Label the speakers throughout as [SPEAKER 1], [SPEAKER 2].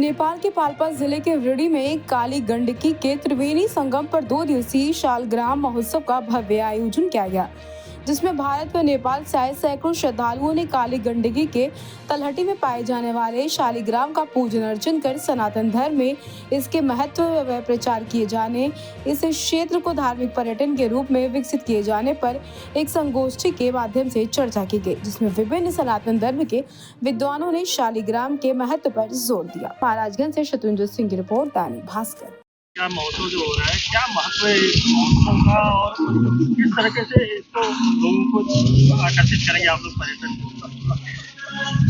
[SPEAKER 1] नेपाल के पाल्पा जिले के रिडी में काली गंडकी के त्रिवेणी संगम पर 2 दिवसीय शालग्राम महोत्सव का भव्य आयोजन किया गया, जिसमें भारत व नेपाल से आए सैकड़ों श्रद्धालुओं ने काली गंडकी के तलहटी में पाए जाने वाले शालिग्राम का पूजन अर्चन कर सनातन धर्म में इसके महत्व व प्रचार किए जाने, इस क्षेत्र को धार्मिक पर्यटन के रूप में विकसित किए जाने पर एक संगोष्ठी के माध्यम से चर्चा की गई, जिसमें विभिन्न सनातन धर्म के विद्वानों ने शालिग्राम के महत्व पर जोर दिया। महाराजगंज से शत्रुंजय सिंह की रिपोर्ट, दैनिक भास्कर।
[SPEAKER 2] क्या महोत्सव जो हो रहा है, क्या महत्व है इस महोत्सव का और किस तरीके से इसको लोगों को आकर्षित करेंगे आप लोग पर्यटन?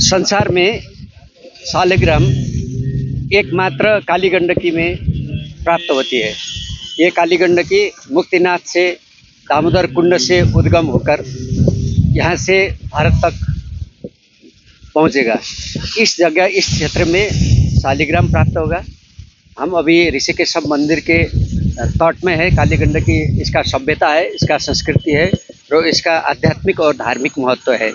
[SPEAKER 3] संसार में शालिग्राम एकमात्र काली गंडकी में प्राप्त होती है। ये काली गंडकी मुक्तिनाथ से दामोदर कुंड से उद्गम होकर यहाँ से भारत तक पहुँचेगा। इस जगह, इस क्षेत्र में शालिग्राम प्राप्त होगा। हम अभी ऋषिकेश मंदिर के तट में है। काली गंडकी इसका सभ्यता है, इसका संस्कृति है और इसका आध्यात्मिक और धार्मिक महत्व है।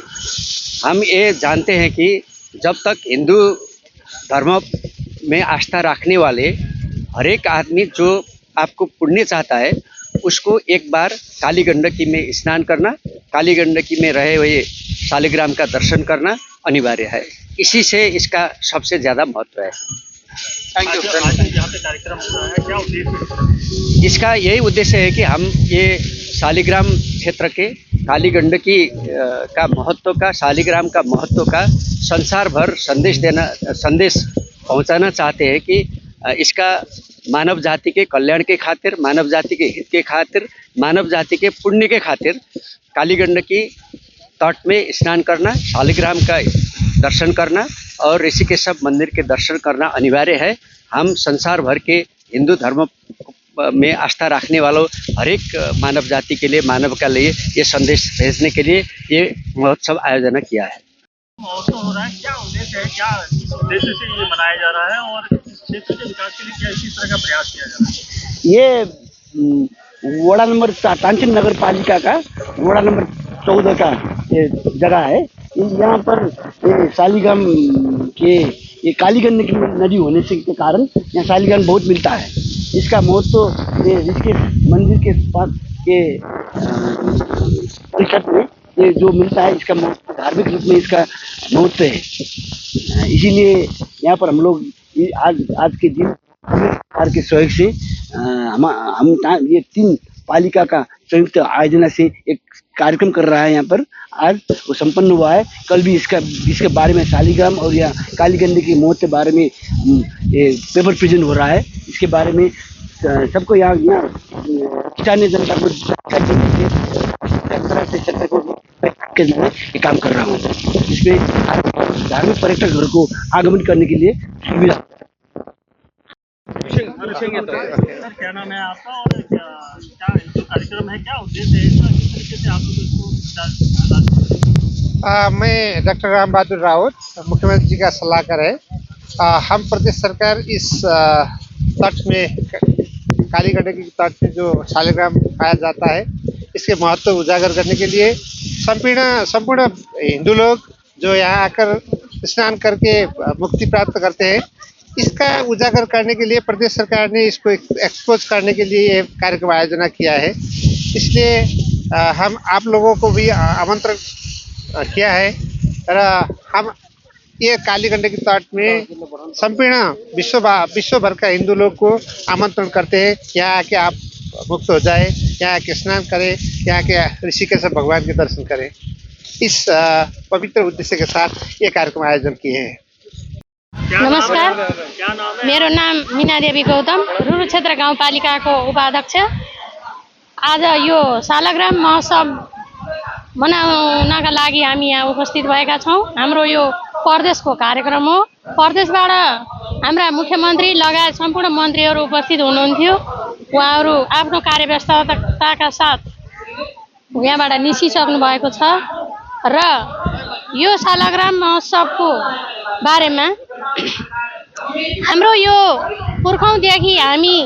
[SPEAKER 3] हम ये जानते हैं कि जब तक हिंदू धर्म में आस्था रखने वाले हर एक आदमी जो आपको पुण्य चाहता है, उसको एक बार काली गंडकी में स्नान करना, काली गंडकी में रहे हुए शालिग्राम का दर्शन करना अनिवार्य है। इसी से इसका सबसे ज़्यादा महत्व है।
[SPEAKER 2] Thank you. यहाँ पे कार्यक्रम हो रहा है, क्या उद्देश्य?
[SPEAKER 3] इसका यही उद्देश्य है कि हम ये शालिग्राम क्षेत्र के काली गंडकी का महत्व का, शालिग्राम का महत्व का संसार भर संदेश पहुंचाना चाहते हैं कि इसका मानव जाति के कल्याण के खातिर, मानव जाति के हित के खातिर, मानव जाति के पुण्य के खातिर काली गंडकी तट में स्नान करना, शालिग्राम का दर्शन करना और ऋषिकेश मंदिर के दर्शन करना अनिवार्य है। हम संसार भर के हिंदू धर्म में आस्था रखने वालों हर एक मानव जाति के लिए, मानव के लिए ये संदेश भेजने के लिए ये महोत्सव आयोजन किया है।
[SPEAKER 2] महोत्सव हो रहा है, क्या उद्देश्य है, क्या उद्देश्य से ये मनाया जा रहा है और क्षेत्र के विकास के लिए क्या इसी तरह का प्रयास किया जा रहा है?
[SPEAKER 4] ये वार्ड नंबर तानसेन नगर पालिका का वार्ड नंबर 14 का ये जगह है। यहाँ पर ये शालिग्राम के ये काली गंडकी नदी होने से के कारण यहाँ शालिग्राम बहुत मिलता है। इसका महत्व ये ऋषिकेश मंदिर के पास के निकट में ये जो मिलता है, इसका महत्व धार्मिक रूप में इसका महत्व है। इसीलिए यहाँ पर हम लोग आज के दिन सरकार के सहयोग से हम ये 3 पालिका का संयुक्त आयोजन से एक कार्यक्रम कर रहा है। यहाँ पर आज वो संपन्न हुआ है। कल भी इसके बारे में शालिग्राम और या काली गंडकी के महत्व के बारे में ये पेपर प्रेजेंट हो रहा है। इसके बारे में सबको यहाँ स्थानीय जनता को ये काम कर रहा हूँ। इसमें धार्मिक पर्यटक को आगमन करने के लिए सुविधा।
[SPEAKER 2] सर, क्या नाम है आपका और क्या कार्यक्रम है, क्या उद्देश्य है इसका, किस तरीके से आप लोग इसको?
[SPEAKER 5] मैं डॉक्टर राम बहादुर राउत, मुख्यमंत्री जी का सलाहकार है। हम प्रदेश सरकार इस तट में काली गंडकी के तट में जो शालिग्राम पाया जाता है, इसके महत्व उजागर करने के लिए संपूर्ण हिंदू लोग जो यहाँ आकर स्नान करके मुक्ति प्राप्त करते हैं, इसका उजागर करने के लिए प्रदेश सरकार ने इसको एक्सपोज करने के लिए ये कार्यक्रम आयोजन किया है। इसलिए हम आप लोगों को भी आमंत्रण किया है और हम ये काली गंडकी तट में संपूर्ण विश्व भर का हिंदू लोग को आमंत्रण करते हैं। यहाँ आके आप मुक्त हो जाए, यहाँ आके स्नान करें, यहाँ के ऋषिकेश भगवान के दर्शन करें। इस पवित्र उद्देश्य के साथ ये कार्यक्रम आयोजन किए हैं।
[SPEAKER 6] नमस्कार,
[SPEAKER 2] क्या नाम है?
[SPEAKER 6] मेरो नाम मीना देवी गौतम, रुरु क्षेत्र गाउँपालिकाको उपाध्यक्ष। आज यो शालिग्राम महोत्सव मनाउनका लागि हामी यहाँ उपस्थित भएका छौँ। हाम्रो यो प्रदेशको कार्यक्रम हो। प्रदेशबाट हाम्रा मुख्यमन्त्री लगायत सम्पूर्ण मन्त्रीहरू उपस्थित हुनुहुन्थ्यो। उहाँहरू आफ्नो कार्यव्यस्तताका साथ यहाँबाट निस्किसक्नु भएको छ र यो शालिग्राम महोत्सवको बारेमा हाम्रो यो पुर्खौँदेखि हामी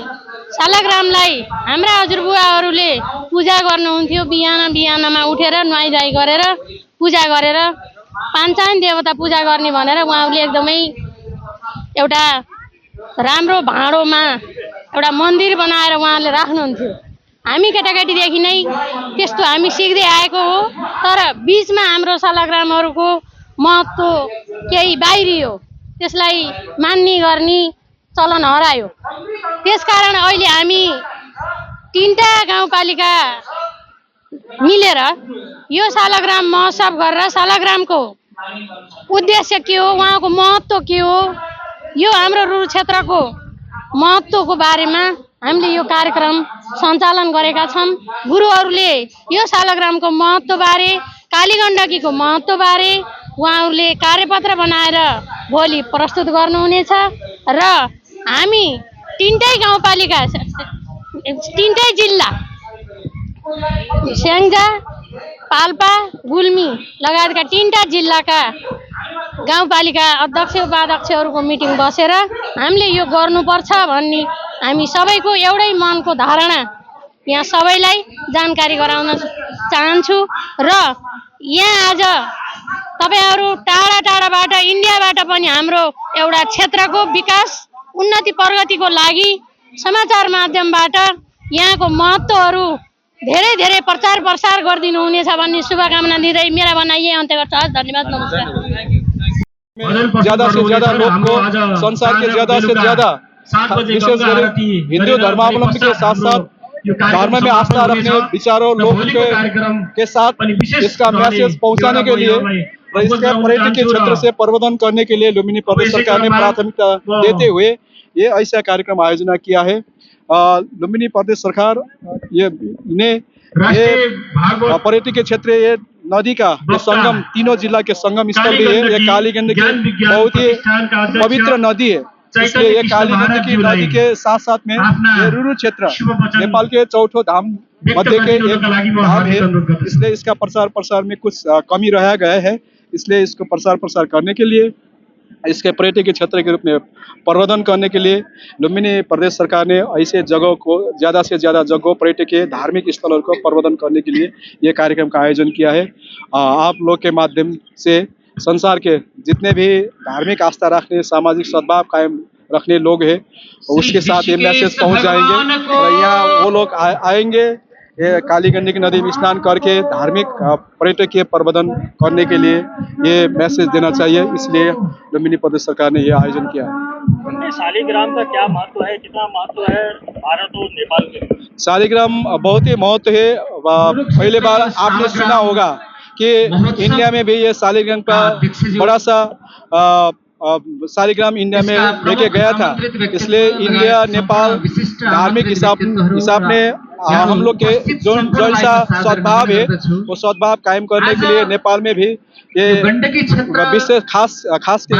[SPEAKER 6] शालिग्रामलाई हाम्रा हजुरबुवाहरूले पूजा गर्नुहुन्थ्यो। बिहानमा उठेर नुहाइधुवाइ गरेर पूजा गरेर पाञ्चायन देवता पूजा गर्ने भनेर उहाँहरूले एकदमै एउटा राम्रो भाँडोमा एउटा मन्दिर बनाएर उहाँले राख्नुहुन्थ्यो। हामी केटाकेटीदेखि नै त्यस्तो हामी सिक्दै आएको हो, तर बिचमा हाम्रो शालाग्रामहरूको महत्त्व केही बाहिरियो, त्यसलाई मान्ने गर्ने चलन हरायो। त्यसकारण अहिले हामी 3टा गाउँपालिका मिलेर यो शालाग्राम महोत्सव गरेर शालाग्रामको उद्देश्य के हो, उहाँको महत्त्व के हो, यो हाम्रो रुरु क्षेत्रको महत्त्वको बारेमा हामीले यो कार्यक्रम सञ्चालन गरेका छौँ। गुरुहरूले यो शालाग्रामको महत्त्वबारे, कालीगण्डकीको महत्त्वबारे उहाँहरूले कार्यपत्र बनाएर भोलि प्रस्तुत गर्नुहुनेछ र हामी 3टै गाउँपालिका, 3टै जिल्ला स्याङ्जा, पाल्पा, गुल्मी लगायतका 3टा जिल्लाका गाउँपालिका अध्यक्ष उपाध्यक्षहरूको मिटिङ बसेर हामीले यो गर्नुपर्छ भन्ने हामी सबैको एउटै मनको धारणा यहाँ सबैलाई जानकारी गराउन चाहन्छु। र यहाँ आज तपाईहरु टाढा टाढाबाट, इन्डियाबाट पनि हाम्रो एउटा क्षेत्रको विकास, उन्नति, प्रगतिको लागि समाचार माध्यमबाट यहाँको महत्त्वहरू धेरै धेरै प्रचार प्रसार गरिदिनु हुनेछ भन्ने शुभकामना दिँदै मेरा भनाइ यही अन्त्य गर्छु। धन्यवाद, नमस्कार।
[SPEAKER 7] ज्यादा से ज्यादा लोग को संसार के ज्यादा से ज्यादा विशेषकर हिंदू धर्मावलंबी के साथ साथ धर्म में आस्था रखने विचारों लोगों के साथ इसका मैसेज पहुंचाने के लिए और इसका पर्यटकीय क्षेत्र से प्रवर्धन करने के लिए लुम्बिनी प्रदेश सरकार ने प्राथमिकता देते हुए ये ऐसा कार्यक्रम आयोजना किया है। लुम्बिनी प्रदेश सरकार ने पर्यटकीय क्षेत्र, ये नदी का ये संगम, तीनों जिला के संगम स्थल भी है। ये काली गंडकी बहुत ही पवित्र नदी है, इसलिए ये काली गंडकी नदी के साथ साथ में ये रुरु क्षेत्र नेपाल के चौथो धाम मध्य के एक धाम है, इसलिए इसका प्रसार में कुछ कमी रह गया है। इसलिए इसको प्रसार करने के लिए, इसके पर्यटकीय क्षेत्र के रूप में प्रवर्धन करने के लिए लुम्बिनी प्रदेश सरकार ने ऐसे जगहों को, ज़्यादा से ज़्यादा जगहों, पर्यटकीय धार्मिक स्थलों को प्रवर्धन करने के लिए ये कार्यक्रम का आयोजन किया है। आप लोग के माध्यम से संसार के जितने भी धार्मिक आस्था रखने, सामाजिक सद्भाव कायम रखने लोग हैं, उसके साथ ये मैसेज पहुंच जाएंगे और यहाँ वो लोग आएंगे, ये काली गंडकी नदी में स्नान करके धार्मिक पर्यटकीय प्रवर्धन करने के लिए ये मैसेज देना चाहिए। इसलिए लुम्बिनी प्रदेश सरकार ने ये आयोजन किया है।
[SPEAKER 2] शालिग्राम का क्या महत्व है, कितना महत्व है भारत और नेपाल के? शालिग्राम
[SPEAKER 7] बहुत ही महत्व है। पहले बार आपने सुना होगा कि इंडिया में भी ये शालिग्राम का बड़ा सा शालिग्राम इंडिया में लेके गया था। इसलिए इंडिया नेपाल धार्मिक हिसाब में हम लोग के जो ऐसा सद्भाव है वो सद्भाव कायम करने के लिए नेपाल में भी ये विशेष खास के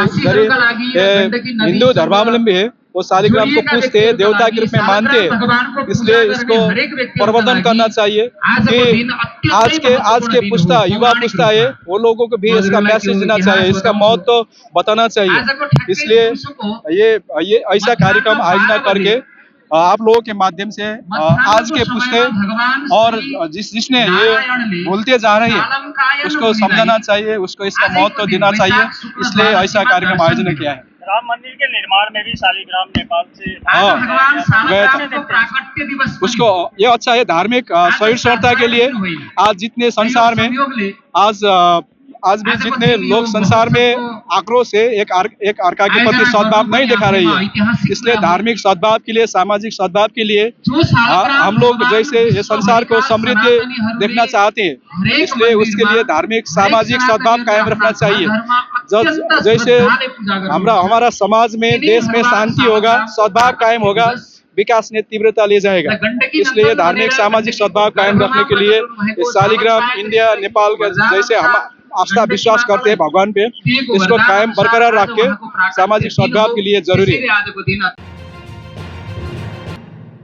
[SPEAKER 7] हिंदू धर्मावलंबी है वो शालिग्राम को पूजते हैं, देवता के रूप में मानते हैं। इसलिए इसको प्रवर्धन करना चाहिए कि आज के पुस्ता, युवा पुस्ता है, वो लोगों को भी इसका मैसेज देना चाहिए, इसका महत्व बताना चाहिए। इसलिए ये ऐसा कार्यक्रम आयोजना करके आप लोगों के माध्यम से आज के पुस्ते और जिसने ये बोलते जा रहे हैं उसको समझाना चाहिए, उसको इसका महत्व देना चाहिए। इसलिए ऐसा कार्यक्रम आयोजन किया है।
[SPEAKER 2] राम मंदिर के निर्माण में भी शालिग्राम नेपाल से
[SPEAKER 7] गए थे। उसको ये अच्छा है धार्मिक सहिष्णुता के लिए। आज जितने संसार में आज भी जितने लोग संसार में आक्रोश है, एक अर्का के प्रति सद्भाव नहीं दिखा रही है, इसलिए धार्मिक सद्भाव के लिए, सामाजिक सद्भाव के लिए हम लोग जैसे ये संसार को समृद्ध देखना चाहते हैं, इसलिए उसके लिए धार्मिक सामाजिक सद्भाव कायम रखना चाहिए। जैसे हमारा समाज में, देश में शांति होगा, सद्भाव कायम होगा, विकास ने तीव्रता ले जाएगा। इसलिए धार्मिक सामाजिक सद्भाव कायम रखने के लिए शालिग्राम इंडिया नेपाल का जैसे हम आस्था विश्वास करते हैं भगवान पे, इसको कायम बरकरार रख के सामाजिक सद्भाव के लिए जरूरी है।